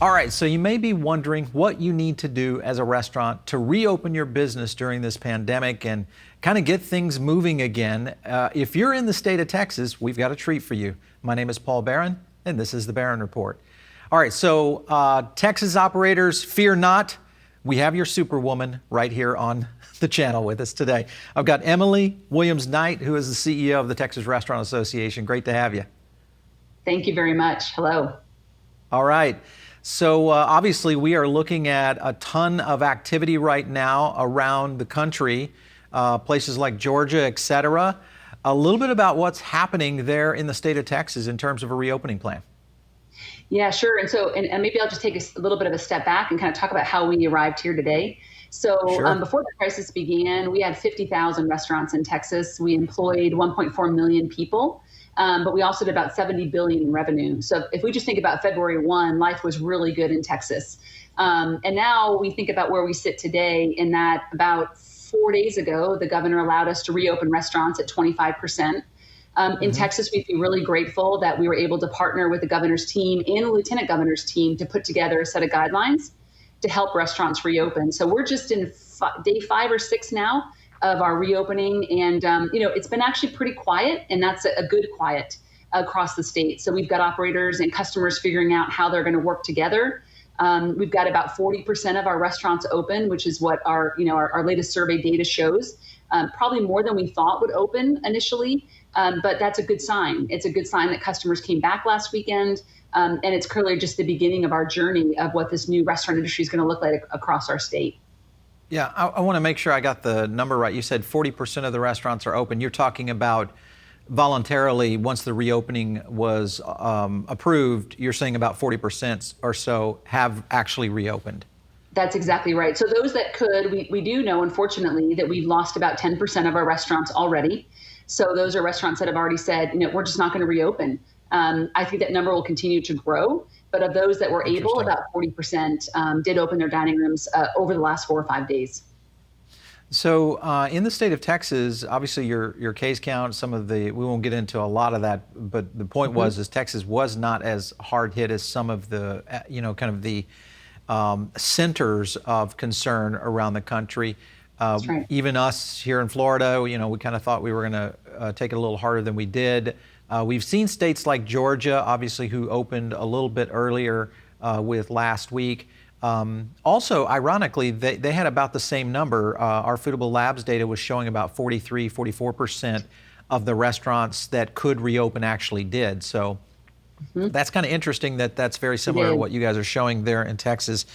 All right, so you may be wondering what you need to do as a restaurant to reopen your business during this pandemic and kind of get things moving again. If you're in the state of Texas, we've got a treat for you. My name is Paul Barron, and this is the Barron Report. All right, so Texas operators, fear not. We have your superwoman right here on the channel with us today. I've got Emily Williams-Knight, who is the CEO of the Texas Restaurant Association. Great to have you. Thank you very much. Hello. All right. So obviously we are looking at a ton of activity right now around the country, places like Georgia, et cetera. A little bit about what's happening there in the state of Texas in terms of a reopening plan. Yeah, sure. And maybe I'll just take a little bit of a step back and kind of talk about how we arrived here today. So Sure. Before the crisis began, we had 50,000 restaurants in Texas. We employed 1.4 million people. But we also did about 70 billion in revenue. So if we just think about February 1, life was really good in Texas. And now we think about where we sit today in that about 4 days ago, the governor allowed us to reopen restaurants at 25%. In Texas, we feel really grateful that we were able to partner with the governor's team and the lieutenant governor's team to put together a set of guidelines to help restaurants reopen. So we're just in day 5 or 6 now of our reopening. And, it's been actually pretty quiet, and that's a good quiet across the state. So we've got operators and customers figuring out how they're going to work together. We've got about 40% of our restaurants open, which is what our latest survey data shows. Probably more than we thought would open initially, but that's a good sign. It's a good sign that customers came back last weekend, and it's clearly just the beginning of our journey of what this new restaurant industry is going to look like across our state. Yeah, I want to make sure I got the number right. You said 40% of the restaurants are open. You're talking about voluntarily, once the reopening was approved, you're saying about 40% or so have actually reopened. That's exactly right. So those that could, we do know, unfortunately, that we've lost about 10% of our restaurants already. So those are restaurants that have already said, we're just not going to reopen. I think that number will continue to grow. But of those that were able, about 40% did open their dining rooms over the last 4 or 5 days. So in the state of Texas, obviously your case count, we won't get into a lot of that, but the point is Texas was not as hard hit as some of the, kind of the centers of concern around the country. That's right. Even us here in Florida, we kind of thought we were going to take it a little harder than we did. We've seen states like Georgia, obviously, who opened a little bit earlier with last week. Also, ironically, they had about the same number. Our Foodable Labs data was showing about 44% of the restaurants that could reopen actually did. So that's kind of interesting that's very similar to what you guys are showing there in Texas.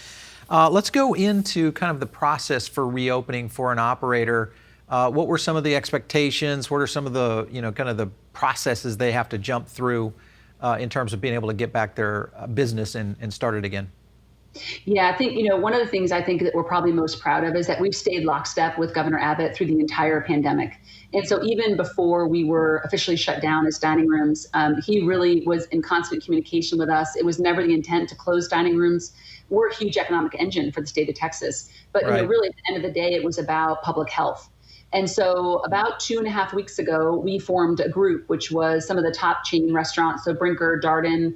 Let's go into kind of the process for reopening for an operator. What were some of the expectations? What are some of the, kind of the processes they have to jump through in terms of being able to get back their business and start it again? Yeah, I think, one of the things I think that we're probably most proud of is that we've stayed lockstep with Governor Abbott through the entire pandemic. And so even before we were officially shut down as dining rooms, he really was in constant communication with us. It was never the intent to close dining rooms. We're a huge economic engine for the state of Texas. But really, at the end of the day, it was about public health. And so about 2.5 weeks ago, we formed a group, which was some of the top chain restaurants, so Brinker, Darden,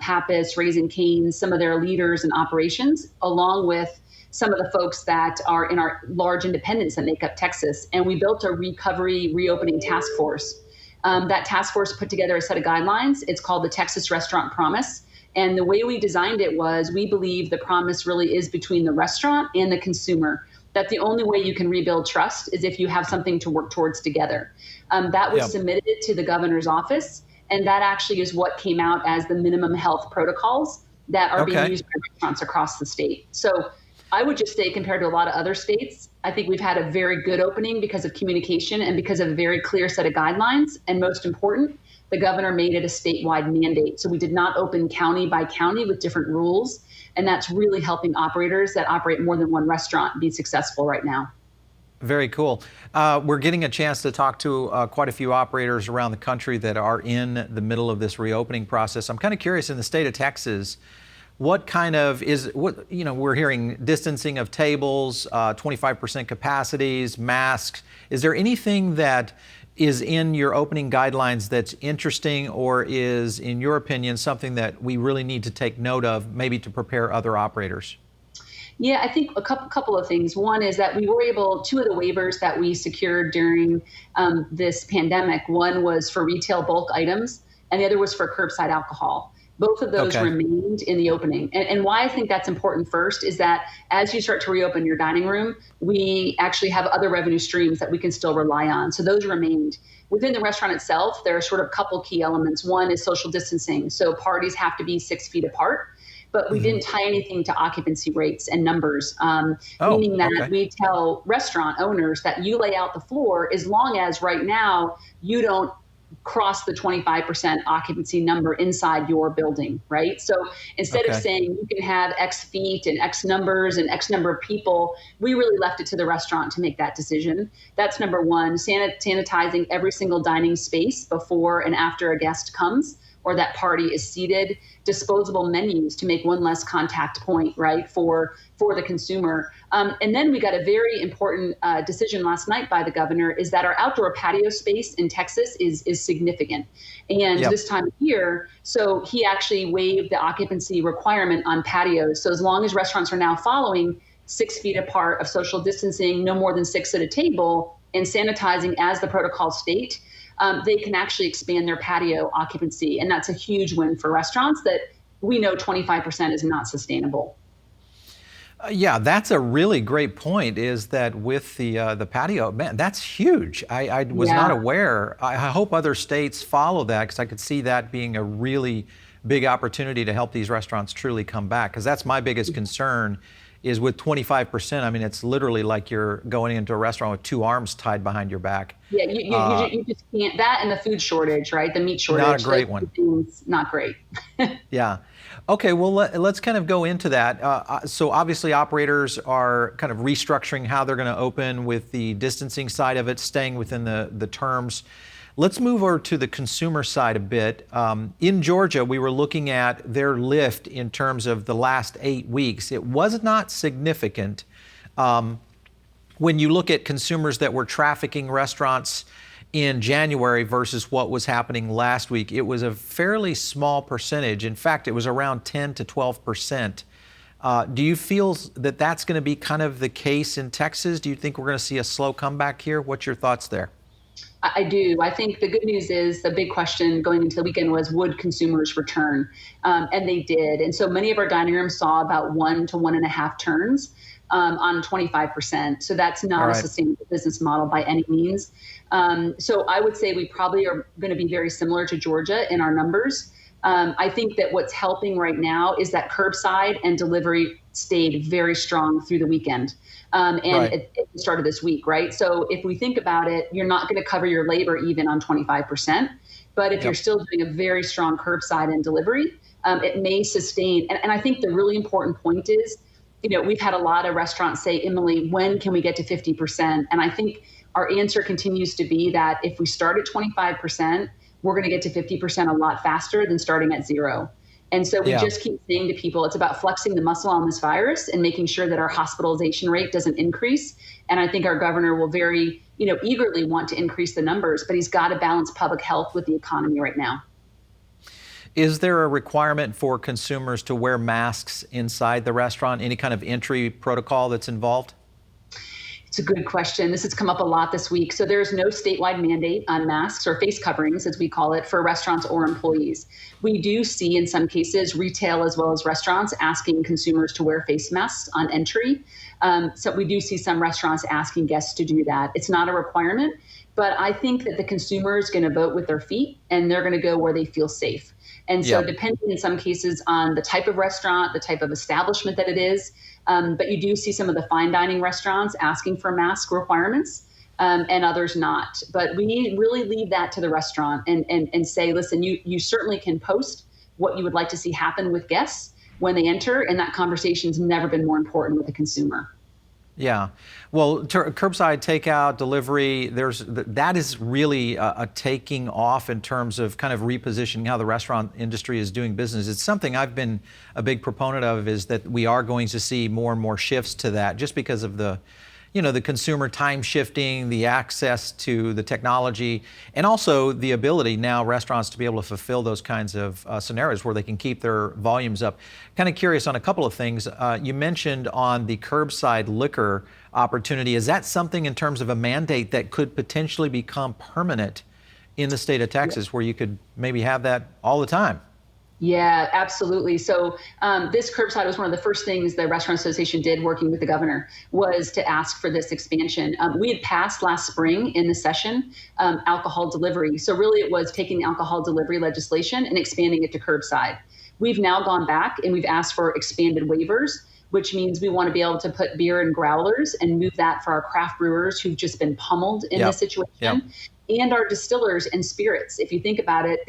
Pappas, Raising Cane's, some of their leaders in operations, along with some of the folks that are in our large independents that make up Texas. And we built a recovery reopening task force. That task force put together a set of guidelines. It's called the Texas Restaurant Promise. And the way we designed it was we believe the promise really is between the restaurant and the consumer. That the only way you can rebuild trust is if you have something to work towards together. That was submitted to the governor's office, and that actually is what came out as the minimum health protocols that are being used by restaurants across the state. So I would just say, compared to a lot of other states, I think we've had a very good opening because of communication and because of a very clear set of guidelines. And most important, the governor made it a statewide mandate. So we did not open county by county with different rules. And that's really helping operators that operate more than one restaurant be successful right now. Very cool. We're getting a chance to talk to quite a few operators around the country that are in the middle of this reopening process. I'm kind of curious, in the state of Texas, what kind of we're hearing distancing of tables, 25% capacities, masks. Is there anything that is in your opening guidelines that's interesting, or is, in your opinion, something that we really need to take note of, maybe to prepare other operators? Yeah, I think a couple of things. One is that we were able, two of the waivers that we secured during this pandemic, one was for retail bulk items, and the other was for curbside alcohol. Both of those Okay. remained in the opening. And why I think that's important first is that as you start to reopen your dining room, we actually have other revenue streams that we can still rely on. So those remained. Within the restaurant itself, there are sort of a couple key elements. One is social distancing. So parties have to be 6 feet apart, but we didn't tie anything to occupancy rates and numbers, Oh, meaning that okay. we tell restaurant owners that you lay out the floor as long as right now you don't cross the 25% occupancy number inside your building, right? So instead of Okay. saying you can have X feet and X numbers and X number of people, we really left it to the restaurant to make that decision. That's number one. Sanitizing every single dining space before and after a guest comes or that party is seated, disposable menus to make one less contact point, right, for the consumer. And then we got a very important decision last night by the governor is that our outdoor patio space in Texas is significant. And Yep. this time of year, so he actually waived the occupancy requirement on patios. So as long as restaurants are now following 6 feet apart of social distancing, no more than 6 at a table, and sanitizing as the protocol state, they can actually expand their patio occupancy. And that's a huge win for restaurants that we know 25% is not sustainable. Yeah, that's a really great point, is that with the patio, man, that's huge. I was not Yeah. aware. I hope other states follow that, because I could see that being a really big opportunity to help these restaurants truly come back, because that's my biggest concern is with 25%. I mean, it's literally like you're going into a restaurant with two arms tied behind your back. Yeah, you just can't. That and the food shortage, right? The meat Not a shortage, those great one. two things, not great. Yeah. Okay, well, let's kind of go into that. So obviously operators are kind of restructuring how they're going to open with the distancing side of it, staying within the terms. Let's move over to the consumer side a bit. In Georgia, we were looking at their lift in terms of the last 8 weeks. It was not significant. When you look at consumers that were trafficking restaurants in January versus what was happening last week, it was a fairly small percentage. In fact, it was around 10 to 12%. Do you feel that that's going to be kind of the case in Texas? Do you think we're going to see a slow comeback here? What's your thoughts there? I do. I think the good news is the big question going into the weekend was, would consumers return? And they did. And so many of our dining rooms saw about 1 to 1.5 turns on 25%. So that's All not a right. sustainable business model by any means. So I would say we probably are going to be very similar to Georgia in our numbers. I think that what's helping right now is that curbside and delivery stayed very strong through the weekend. And Right. it started this week, right? So if we think about it, you're not going to cover your labor even on 25%. But if you're Yep. still doing a very strong curbside and delivery, it may sustain. And I think the really important point is, we've had a lot of restaurants say, Emily, when can we get to 50%? And I think our answer continues to be that if we start at 25%, we're going to get to 50% a lot faster than starting at zero. And so we Yeah. just keep saying to people, it's about flexing the muscle on this virus and making sure that our hospitalization rate doesn't increase. And I think our governor will very, eagerly want to increase the numbers, but he's got to balance public health with the economy right now. Is there a requirement for consumers to wear masks inside the restaurant? Any kind of entry protocol that's involved? It's a good question. This has come up a lot this week. So there's no statewide mandate on masks or face coverings, as we call it, for restaurants or employees. We do see in some cases retail as well as restaurants asking consumers to wear face masks on entry. So we do see some restaurants asking guests to do that. It's not a requirement, but I think that the consumer is going to vote with their feet and they're going to go where they feel safe. And so Yep. depending in some cases on the type of restaurant, the type of establishment that it is, but you do see some of the fine dining restaurants asking for mask requirements and others not. But we really leave that to the restaurant and say, listen, you certainly can post what you would like to see happen with guests when they enter. And that conversation's never been more important with the consumer. Yeah. Well, curbside takeout, delivery, that is really a taking off in terms of kind of repositioning how the restaurant industry is doing business. It's something I've been a big proponent of, is that we are going to see more and more shifts to that just because of the consumer time shifting, the access to the technology, and also the ability now restaurants to be able to fulfill those kinds of scenarios where they can keep their volumes up. Kind of curious on a couple of things. You mentioned on the curbside liquor opportunity. Is that something in terms of a mandate that could potentially become permanent in the state of Texas, where you could maybe have that all the time? Yeah, absolutely. So this curbside was one of the first things the Restaurant Association did, working with the governor, was to ask for this expansion. We had passed last spring in the session alcohol delivery. So really it was taking the alcohol delivery legislation and expanding it to curbside. We've now gone back and we've asked for expanded waivers, which means we want to be able to put beer in growlers and move that for our craft brewers who've just been pummeled in this situation. Yep. And our distillers and spirits. If you think about it,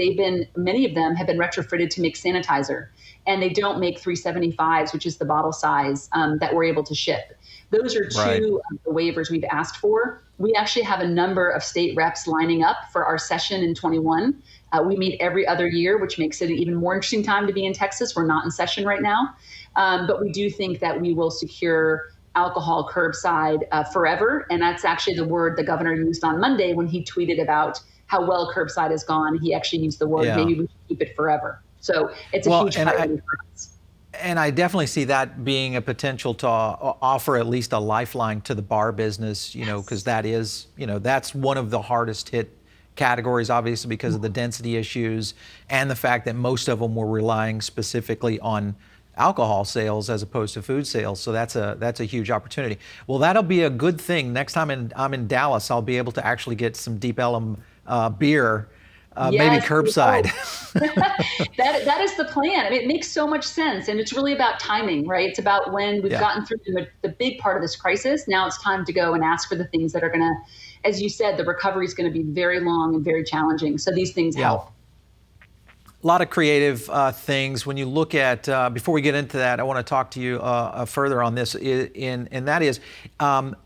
many of them have been retrofitted to make sanitizer, and they don't make 375s, which is the bottle size that we're able to ship. Those are two of the waivers we've asked for. We actually have a number of state reps lining up for our session in 21. We meet every other year, which makes it an even more interesting time to be in Texas. We're not in session right now, but we do think that we will secure alcohol curbside forever. And that's actually the word the governor used on Monday when he tweeted about how well curbside has gone. He actually used the word, maybe we should keep it forever. So it's a huge priority for us. And I definitely see that being a potential to offer at least a lifeline to the bar business, because that's one of the hardest hit categories, obviously, because of the density issues and the fact that most of them were relying specifically on alcohol sales as opposed to food sales. So that's a huge opportunity. Well, that'll be a good thing. Next time I'm in Dallas, I'll be able to actually get some Deep Ellum beer, maybe curbside. That is the plan. I mean, it makes so much sense. And it's really about timing, right? It's about when we've gotten through the big part of this crisis. Now it's time to go and ask for the things that are going to, as you said, the recovery is going to be very long and very challenging. So these things help. A lot of creative things. When you look at, before we get into that, I want to talk to you further on this, and that is,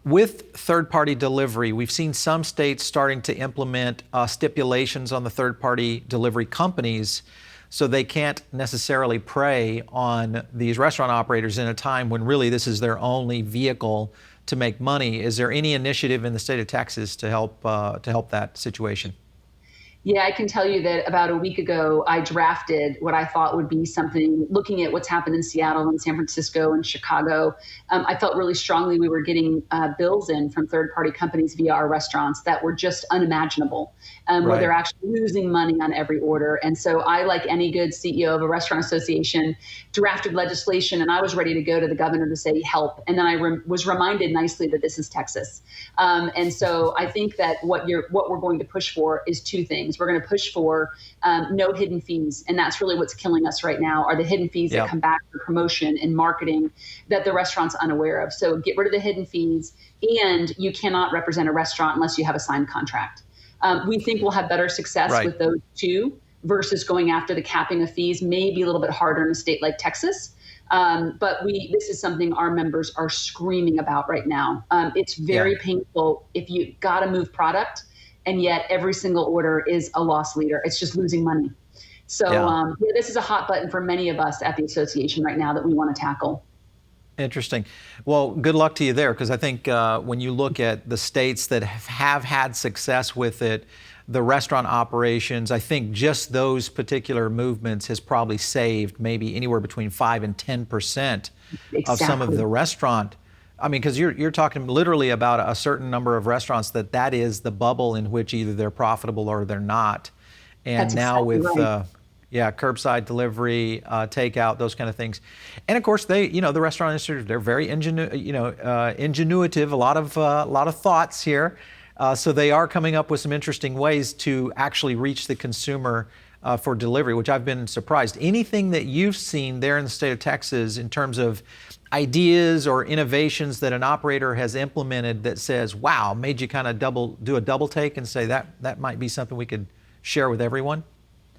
with third-party delivery, we've seen some states starting to implement stipulations on the third-party delivery companies, so they can't necessarily prey on these restaurant operators in a time when really this is their only vehicle to make money. Is there any initiative in the state of Texas to help that situation? Yeah, I can tell you that about a week ago, I drafted what I thought would be something, looking at what's happened in Seattle and San Francisco and Chicago. I felt really strongly we were getting bills in from third-party companies via our restaurants that were just unimaginable, where they're actually losing money on every order. And so I, like any good CEO of a restaurant association, drafted legislation, and I was ready to go to the governor to say help. And then I was reminded nicely that this is Texas. And so I think that what we're going to push for is two things. We're going to push for no hidden fees. And that's really what's killing us right now, are the hidden fees that come back for promotion and marketing that the restaurant's unaware of. So get rid of the hidden fees, and you cannot represent a restaurant unless you have a signed contract. We think we'll have better success with those two versus going after the capping of fees. Maybe a little bit harder in a state like Texas. But this is something our members are screaming about right now. It's very painful if you got to move product, and yet every single order is a loss leader. It's just losing money. So this is a hot button for many of us at the association right now that we want to tackle. Interesting. Well, good luck to you there, because I think when you look at the states that have had success with it, the restaurant operations, I think just those particular movements has probably saved maybe anywhere between 5 and 10% of some of the restaurant. I mean, because you're talking literally about a certain number of restaurants that is the bubble in which either they're profitable or they're not. And That's now exactly with right. Curbside delivery, takeout, those kind of things, and of course the restaurant industry, they're very ingenuitive, a lot of thoughts here, so they are coming up with some interesting ways to actually reach the consumer for delivery, which I've been surprised. Anything that you've seen there in the state of Texas in terms of ideas or innovations that an operator has implemented that says, wow, made you kind of do a double take and say that might be something we could share with everyone?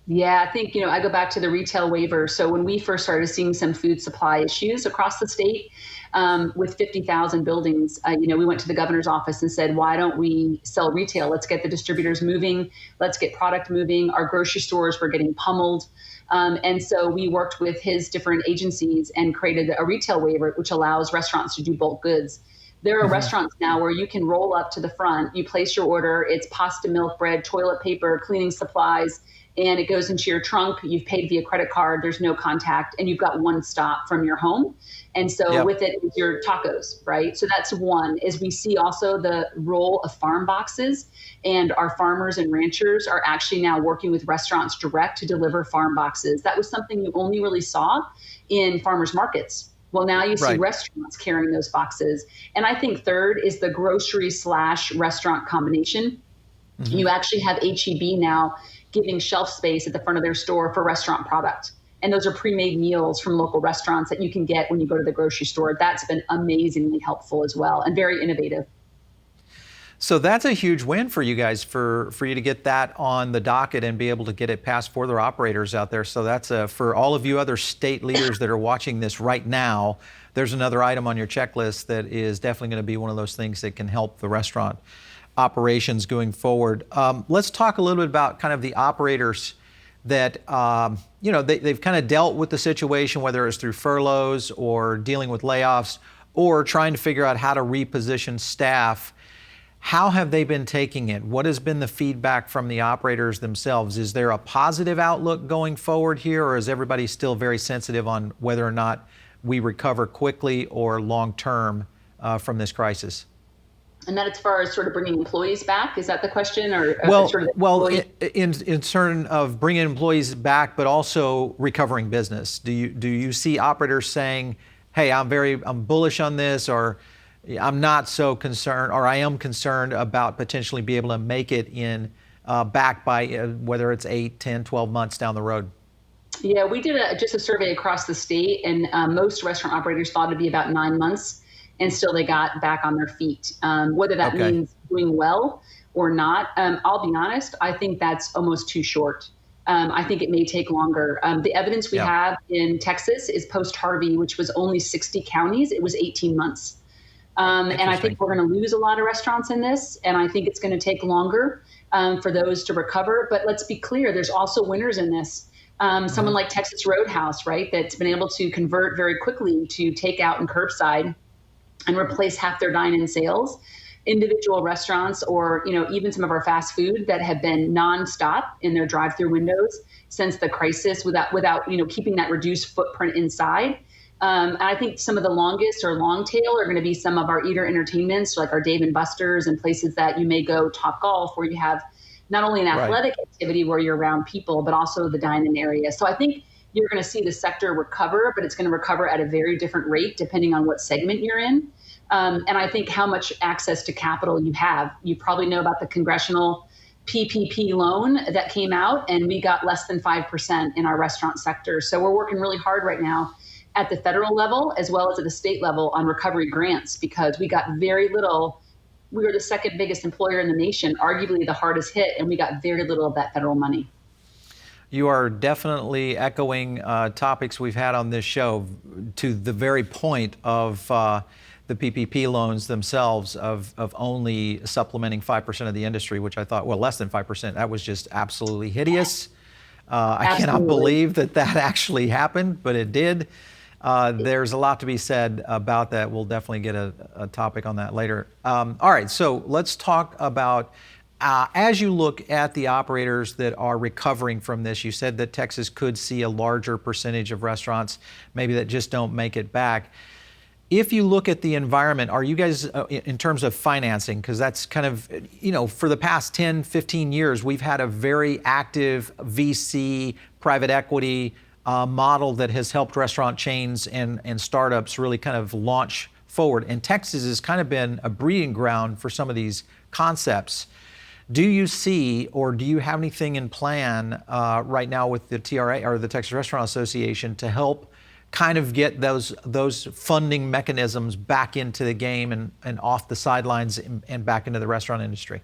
Yeah, I think, I go back to the retail waiver. So when we first started seeing some food supply issues across the state, with 50,000 buildings. We went to the governor's office and said, why don't we sell retail? Let's get the distributors moving. Let's get product moving. Our grocery stores were getting pummeled. And so we worked with his different agencies and created a retail waiver, which allows restaurants to do bulk goods. There are restaurants now where you can roll up to the front, you place your order, it's pasta, milk, bread, toilet paper, cleaning supplies, and it goes into your trunk. You've paid via credit card, there's no contact, and you've got one stop from your home. And so with it is your tacos, right? So that's one. Is we see also the role of farm boxes, and our farmers and ranchers are actually now working with restaurants direct to deliver farm boxes. That was something you only really saw in farmers markets. Well, now you see restaurants carrying those boxes. And I think third is the grocery/restaurant combination. You actually have H-E-B now giving shelf space at the front of their store for restaurant product. And those are pre-made meals from local restaurants that you can get when you go to the grocery store. That's been amazingly helpful as well and very innovative. So that's a huge win for you guys, for you to get that on the docket and be able to get it passed for their operators out there. So that's for all of you other state leaders that are watching this right now, there's another item on your checklist that is definitely going to be one of those things that can help the restaurant operations going forward. Let's talk a little bit about kind of the operators that, they've kind of dealt with the situation, whether it's through furloughs or dealing with layoffs or trying to figure out how to reposition staff. How have they been taking it? What has been the feedback from the operators themselves? Is there a positive outlook going forward here, or is everybody still very sensitive on whether or not we recover quickly or long-term from this crisis? And that as far as sort of bringing employees back, is that the question? Or in turn of bringing employees back, but also recovering business. Do you see operators saying, hey, I'm bullish on this, or I'm not so concerned, or I am concerned about potentially be able to make it in back by whether it's 8, 10, 12 months down the road? Yeah, we did just a survey across the state, and most restaurant operators thought it'd be about 9 months, and still they got back on their feet. Whether that means doing well or not, I'll be honest, I think that's almost too short. I think it may take longer. The evidence we have in Texas is post-Harvey, which was only 60 counties. It was 18 months. And I think we're going to lose a lot of restaurants in this, and I think it's going to take longer for those to recover. But let's be clear, there's also winners in this. Someone like Texas Roadhouse, right, that's been able to convert very quickly to takeout and curbside and replace half their dine-in sales. Individual restaurants, or even some of our fast food that have been nonstop in their drive-through windows since the crisis, without keeping that reduced footprint inside. And I think some of the longest or long tail are going to be some of our eater entertainments, like our Dave & Buster's and places that you may go Top Golf, where you have not only an athletic activity where you're around people, but also the dine-in area. So I think you're going to see the sector recover, but it's going to recover at a very different rate depending on what segment you're in. And I think how much access to capital you have. You probably know about the congressional PPP loan that came out, and we got less than 5% in our restaurant sector. So we're working really hard right now at the federal level as well as at the state level on recovery grants, because we got very little. We were the second biggest employer in the nation, arguably the hardest hit, and we got very little of that federal money. You are definitely echoing topics we've had on this show to the very point of the PPP loans themselves, of only supplementing 5% of the industry, which I thought, well, less than 5%. That was just absolutely hideous. I cannot believe that actually happened, but it did. There's a lot to be said about that. We'll definitely get a topic on that later. All right, so let's talk about, as you look at the operators that are recovering from this, you said that Texas could see a larger percentage of restaurants maybe that just don't make it back. If you look at the environment, are you guys, in terms of financing, because that's kind of, for the past 10, 15 years, we've had a very active VC, private equity model that has helped restaurant chains and startups really kind of launch forward. And Texas has kind of been a breeding ground for some of these concepts. Do you see, or do you have anything in plan right now with the TRA or the Texas Restaurant Association to help kind of get those funding mechanisms back into the game and off the sidelines and back into the restaurant industry?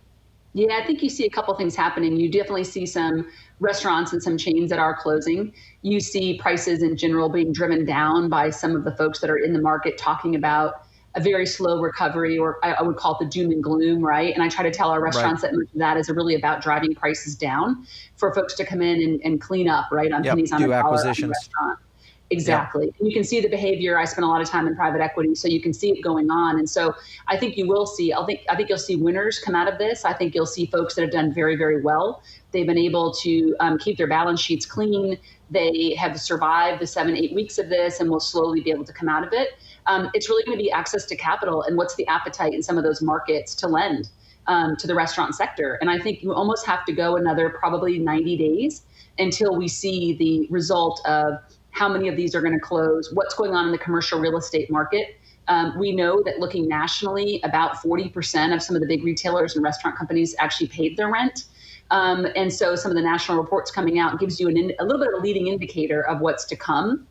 Yeah, I think you see a couple things happening. You definitely see some restaurants and some chains that are closing. You see prices in general being driven down by some of the folks that are in the market talking about a very slow recovery, or I would call it the doom and gloom, right? And I try to tell our Right. restaurants that much of that is really about driving prices down for folks to come in and clean up, right, on Yep. pennies on a Do dollar on the acquisitions. restaurant. Yep. Exactly. And you can see the behavior. I spent a lot of time in private equity, so you can see it going on. And so I think you will see, I think you'll see winners come out of this. I think you'll see folks that have done very, very well. They've been able to keep their balance sheets clean. They have survived the 7, 8 weeks of this and will slowly be able to come out of it. It's really going to be access to capital and what's the appetite in some of those markets to lend to the restaurant sector. And I think you almost have to go another probably 90 days until we see the result of how many of these are going to close, what's going on in the commercial real estate market. We know that looking nationally, about 40% of some of the big retailers and restaurant companies actually paid their rent. And so some of the national reports coming out gives you a little bit of a leading indicator of what's to come.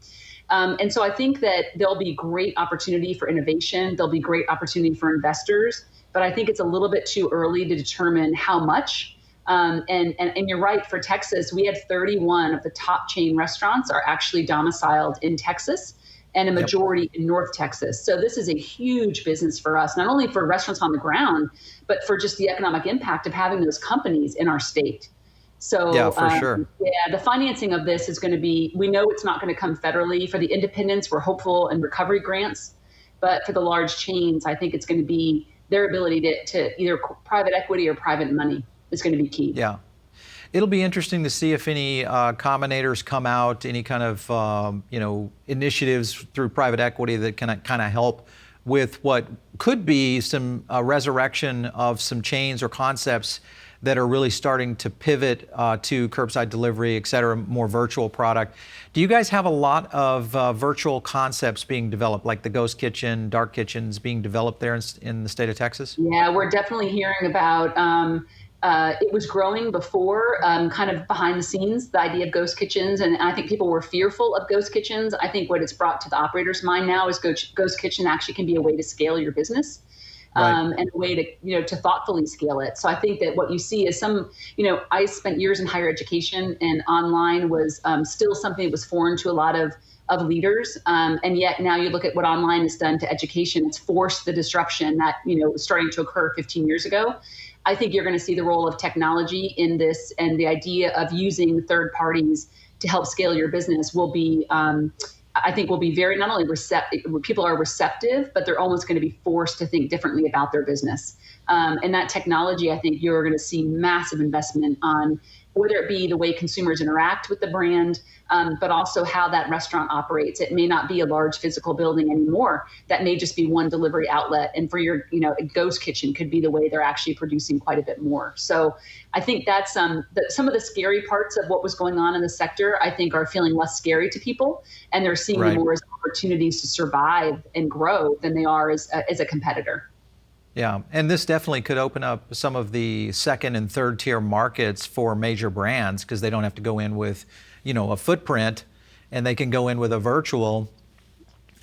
And so I think that there'll be great opportunity for innovation. There'll be great opportunity for investors. But I think it's a little bit too early to determine how much. And you're right, for Texas, we had 31 of the top chain restaurants are actually domiciled in Texas and a Yep. majority in North Texas. So this is a huge business for us, not only for restaurants on the ground, but for just the economic impact of having those companies in our state. Yeah, So for sure. yeah, the financing of this is going to be, we know it's not going to come federally. For the independents, we're hopeful in recovery grants. But for the large chains, I think it's going to be their ability to either private equity or private money is going to be key. Yeah. It'll be interesting to see if any combinators come out, any kind of initiatives through private equity that can kind of help with what could be some resurrection of some chains or concepts that are really starting to pivot to curbside delivery, et cetera, more virtual product. Do you guys have a lot of virtual concepts being developed, like the ghost kitchen, dark kitchens being developed there in the state of Texas? Yeah, we're definitely hearing about. It was growing before, kind of behind the scenes, the idea of ghost kitchens, and I think people were fearful of ghost kitchens. I think what it's brought to the operator's mind now is ghost kitchen actually can be a way to scale your business. Right. And a way to thoughtfully scale it. So I think that what you see is I spent years in higher education, and online was still something that was foreign to a lot of leaders. And yet now you look at what online has done to education. It's forced the disruption that was starting to occur 15 years ago. I think you're going to see the role of technology in this, and the idea of using third parties to help scale your business will be, I think, will be very, not only receptive, people are receptive, but they're almost going to be forced to think differently about their business. And that technology, I think you're going to see massive investment on, whether it be the way consumers interact with the brand, but also how that restaurant operates. It may not be a large physical building anymore. That may just be one delivery outlet. And for your, a ghost kitchen could be the way they're actually producing quite a bit more. So I think that's some of the scary parts of what was going on in the sector, I think, are feeling less scary to people. And they're seeing them more as opportunities to survive and grow than they are as a competitor. Yeah, and this definitely could open up some of the second and third tier markets for major brands, because they don't have to go in with, a footprint, and they can go in with a virtual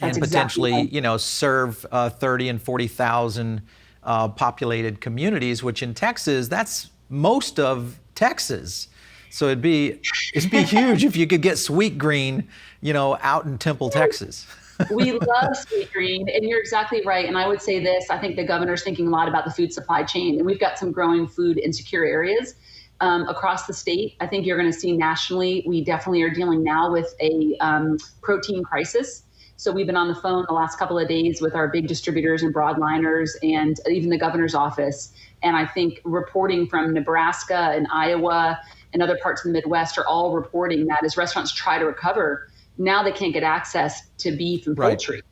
and potentially, serve 30 and 40,000 populated communities, which in Texas, that's most of Texas. So it'd be huge if you could get Sweet Green, out in Temple, Texas. We love Sweet Green, and you're exactly right. And I would say this, I think the governor's thinking a lot about the food supply chain, and we've got some growing food insecure areas across the state. I think you're going to see nationally, we definitely are dealing now with a protein crisis. So we've been on the phone the last couple of days with our big distributors and broadliners and even the governor's office. And I think reporting from Nebraska and Iowa and other parts of the Midwest are all reporting that as restaurants try to recover, now they can't get access to beef and poultry.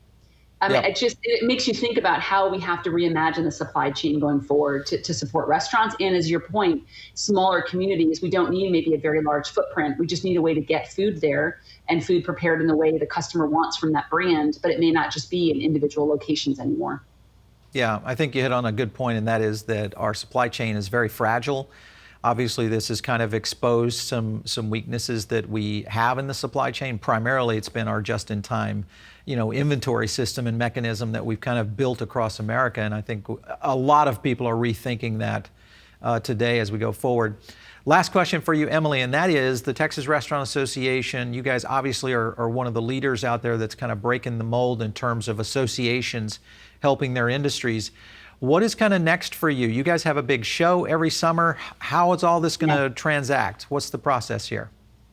I mean, it makes you think about how we have to reimagine the supply chain going forward to support restaurants. And as your point, smaller communities, we don't need maybe a very large footprint. We just need a way to get food there and food prepared in the way the customer wants from that brand, but it may not just be in individual locations anymore. Yeah, I think you hit on a good point, and that is that our supply chain is very fragile. Obviously, this has kind of exposed some weaknesses that we have in the supply chain. Primarily, it's been our just-in-time, inventory system and mechanism that we've kind of built across America. And I think a lot of people are rethinking that today as we go forward. Last question for you, Emily, and that is the Texas Restaurant Association. You guys obviously are one of the leaders out there that's kind of breaking the mold in terms of associations helping their industries. What is kind of next for you? You guys have a big show every summer. How is all this going to transact? What's the process here?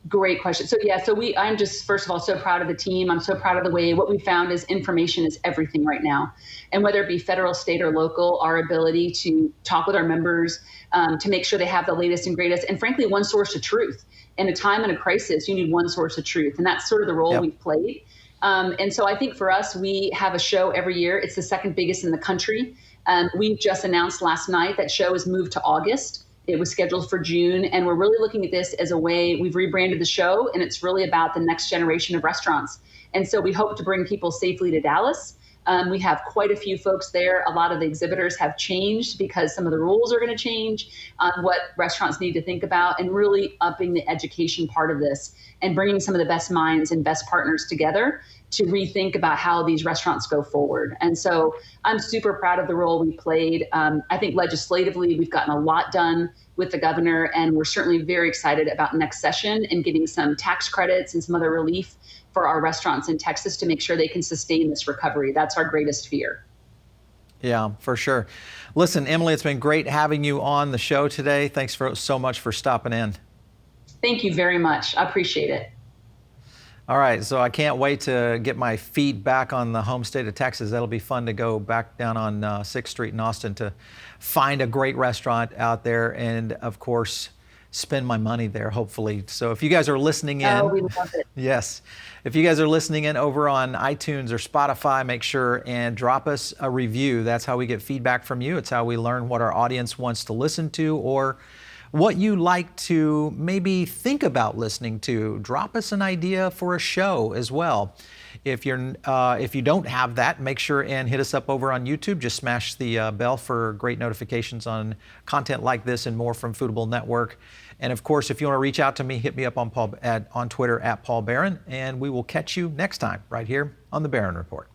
Great question. I'm just, first of all, so proud of the team. I'm so proud of the way what we found is information is everything right now. And whether it be federal, state, or local, our ability to talk with our members, to make sure they have the latest and greatest, and frankly, one source of truth. In a time in a crisis, you need one source of truth. And that's sort of the role we've played. And so I think for us, we have a show every year. It's the second biggest in the country. We just announced last night that show is moved to August. It was scheduled for June, and we're really looking at this as a way, we've rebranded the show, and it's really about the next generation of restaurants. And so we hope to bring people safely to Dallas. We have quite a few folks there. A lot of the exhibitors have changed because some of the rules are going to change on what restaurants need to think about, and really upping the education part of this and bringing some of the best minds and best partners together to rethink about how these restaurants go forward. And so I'm super proud of the role we played. I think legislatively, we've gotten a lot done with the governor, and we're certainly very excited about next session and getting some tax credits and some other relief for our restaurants in Texas to make sure they can sustain this recovery. That's our greatest fear. Yeah, for sure. Listen, Emily, it's been great having you on the show today. Thanks so much for stopping in. Thank you very much. I appreciate it. All right, so I can't wait to get my feet back on the home state of Texas. That'll be fun to go back down on 6th Street in Austin to find a great restaurant out there and, of course, spend my money there, hopefully. So if you guys are listening in. We love it. Yes. If you guys are listening in over on iTunes or Spotify, make sure and drop us a review. That's how we get feedback from you. It's how we learn what our audience wants to listen to or what you like to maybe think about listening to. Drop us an idea for a show as well. If you don't have that, make sure and hit us up over on YouTube. Just smash the bell for great notifications on content like this and more from Foodable Network. And of course, if you want to reach out to me, hit me up on Twitter @Paul Barron, and we will catch you next time right here on The Barron Report.